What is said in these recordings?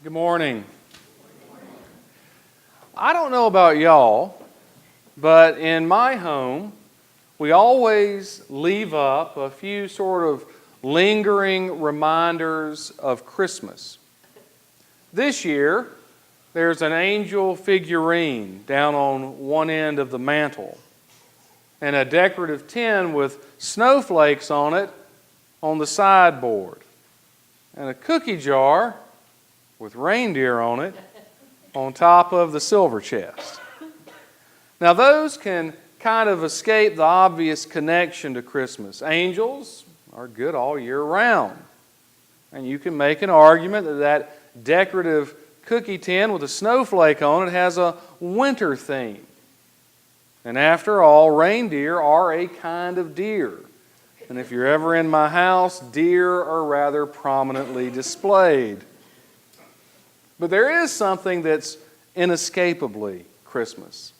Good morning. I don't know about y'all, but in my home, we always leave up a few sort of lingering reminders of Christmas. This year, there's an angel figurine down on one end of the mantle and a decorative tin with snowflakes on it on the sideboard and a cookie jar with reindeer on it on top of the silver chest. Now those can kind of escape the obvious connection to Christmas. Angels are good all year round. And you can make an argument that that decorative cookie tin with a snowflake on it has a winter theme. And after all, reindeer are a kind of deer. And if you're ever in my house, deer are rather prominently displayed. But there is something that's inescapably Christmas,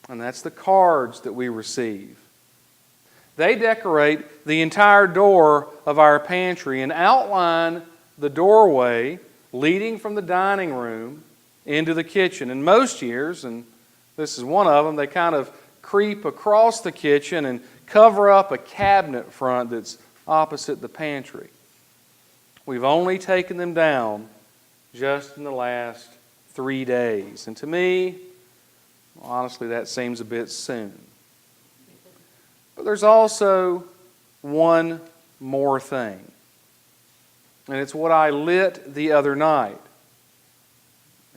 and that's the cards that we receive. They decorate the entire door of our pantry and outline the doorway leading from the dining room into the kitchen. And most years, and this is one of them, they kind of creep across the kitchen and cover up a cabinet front that's opposite the pantry. We've only taken them down just in the last 3 days. And to me, honestly, that seems a bit soon. But there's also one more thing. And it's what I lit the other night.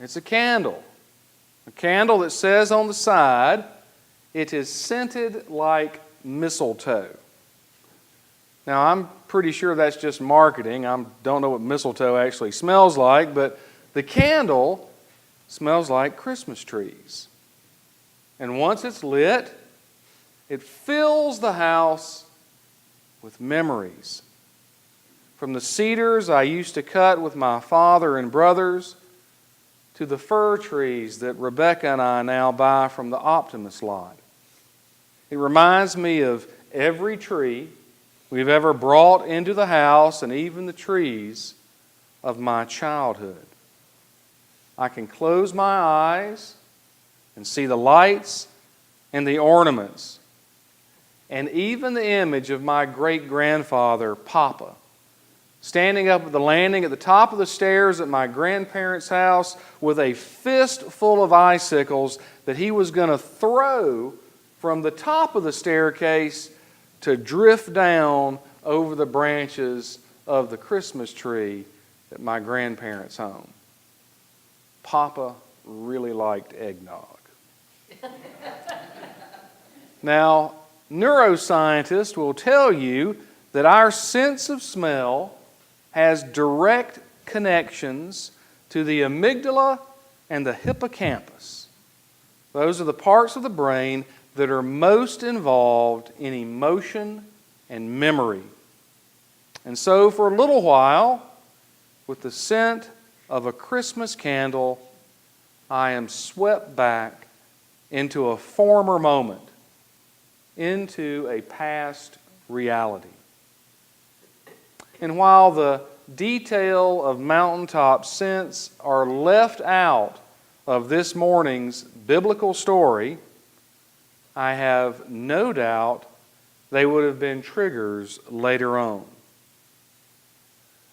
It's a candle. A candle that says on the side, "It is scented like mistletoe." Now, I'm pretty sure that's just marketing. I don't know what mistletoe actually smells like, but the candle smells like Christmas trees. And once it's lit, it fills the house with memories. From the cedars I used to cut with my father and brothers to the fir trees that Rebecca and I now buy from the Optimist lot. It reminds me of every tree we've ever brought into the house and even the trees of my childhood. I can close my eyes and see the lights and the ornaments and even the image of my great-grandfather, Papa, standing up at the landing at the top of the stairs at my grandparents' house with a fist full of icicles that he was going to throw from the top of the staircase to drift down over the branches of the Christmas tree at my grandparents' home. Papa really liked eggnog. Now, neuroscientists will tell you that our sense of smell has direct connections to the amygdala and the hippocampus. Those are the parts of the brain that are most involved in emotion and memory. And so for a little while, with the scent of a Christmas candle, I am swept back into a former moment, into a past reality. And while the detail of mountaintop scents are left out of this morning's biblical story, I have no doubt they would have been triggers later on.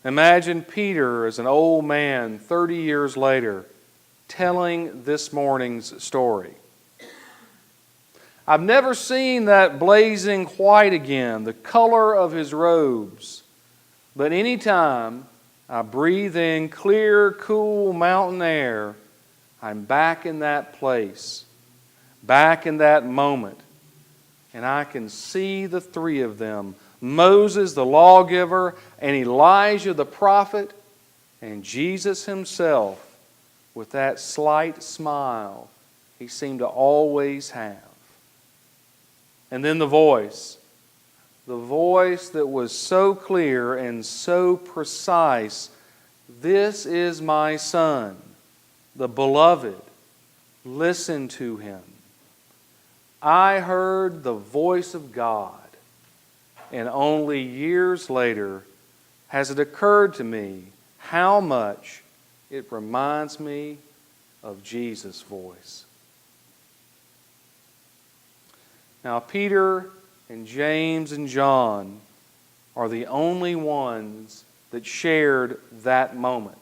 Imagine Peter as an old man 30 years later telling this morning's story. I've never seen that blazing white again, the color of his robes, but anytime I breathe in clear, cool mountain air, I'm back in that place, back in that moment, and I can see the three of them, Moses the lawgiver, and Elijah the prophet, and Jesus himself with that slight smile he seemed to always have. And then the voice that was so clear and so precise, "This is my Son, the beloved, listen to him." I heard the voice of God, and only years later has it occurred to me how much it reminds me of Jesus' voice. Now, Peter and James and John are the only ones that shared that moment,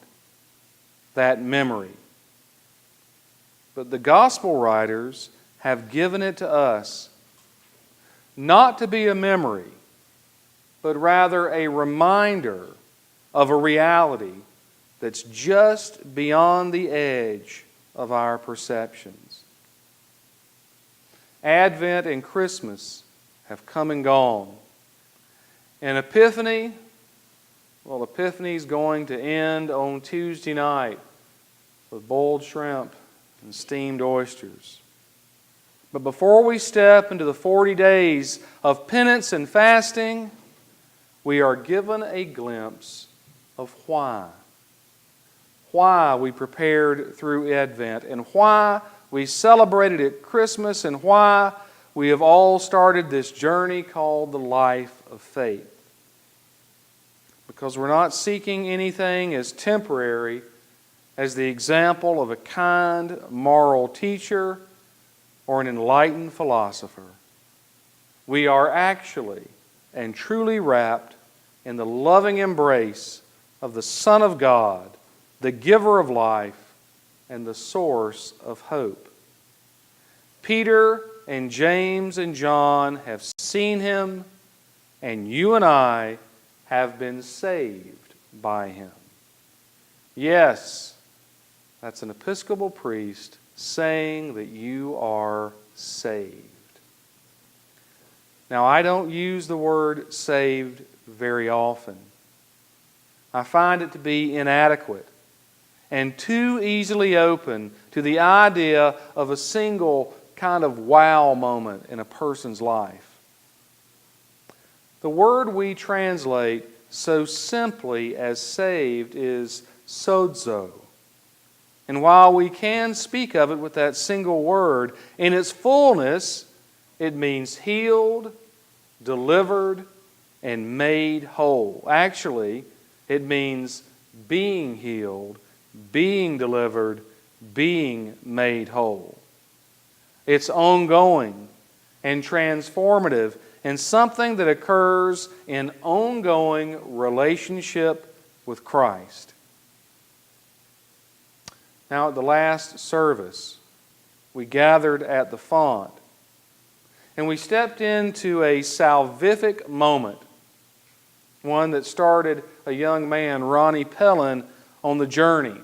that memory. But the gospel writers have given it to us not to be a memory, but rather a reminder of a reality that's just beyond the edge of our perceptions. Advent and Christmas have come and gone. And Epiphany, well, Epiphany is going to end on Tuesday night with boiled shrimp and steamed oysters. But before we step into the 40 days of penance and fasting, we are given a glimpse of why. Why we prepared through Advent, and why we celebrated at Christmas, and why we have all started this journey called the life of faith. Because we're not seeking anything as temporary as the example of a kind, moral teacher or an enlightened philosopher. We are actually and truly wrapped in the loving embrace of the Son of God, the giver of life and the source of hope. Peter and James and John have seen Him, and you and I have been saved by Him. Yes, that's an Episcopal priest saying that you are saved. Now, I don't use the word saved very often. I find it to be inadequate and too easily open to the idea of a single kind of wow moment in a person's life. The word we translate so simply as saved is sozo. And while we can speak of it with that single word, in its fullness, it means healed, delivered, and made whole. Actually, it means being healed, being delivered, being made whole. It's ongoing and transformative and something that occurs in ongoing relationship with Christ. Now, at the last service, we gathered at the font and we stepped into a salvific moment, one that started a young man, Ronnie Pellin, on the journey.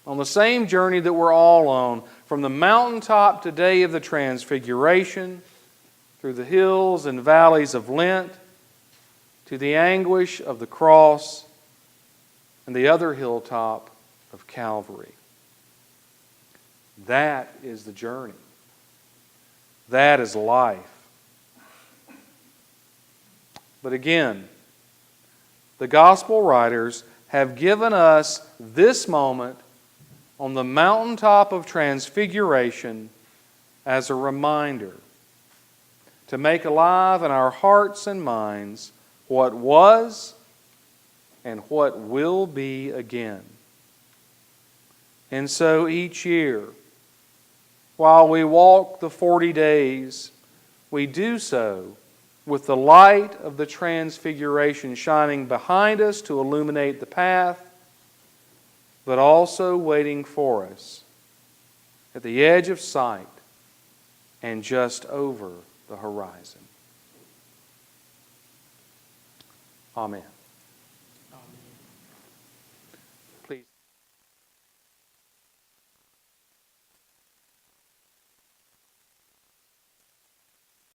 On the same journey that we're all on, from the mountaintop today of the Transfiguration, through the hills and valleys of Lent, to the anguish of the cross, and the other hilltop of Calvary. That is the journey. That is life. But again, the gospel writers have given us this moment on the mountaintop of Transfiguration as a reminder to make alive in our hearts and minds what was and what will be again. And so each year, while we walk the 40 days, we do so with the light of the Transfiguration shining behind us to illuminate the path, but also waiting for us at the edge of sight and just over the horizon. Amen.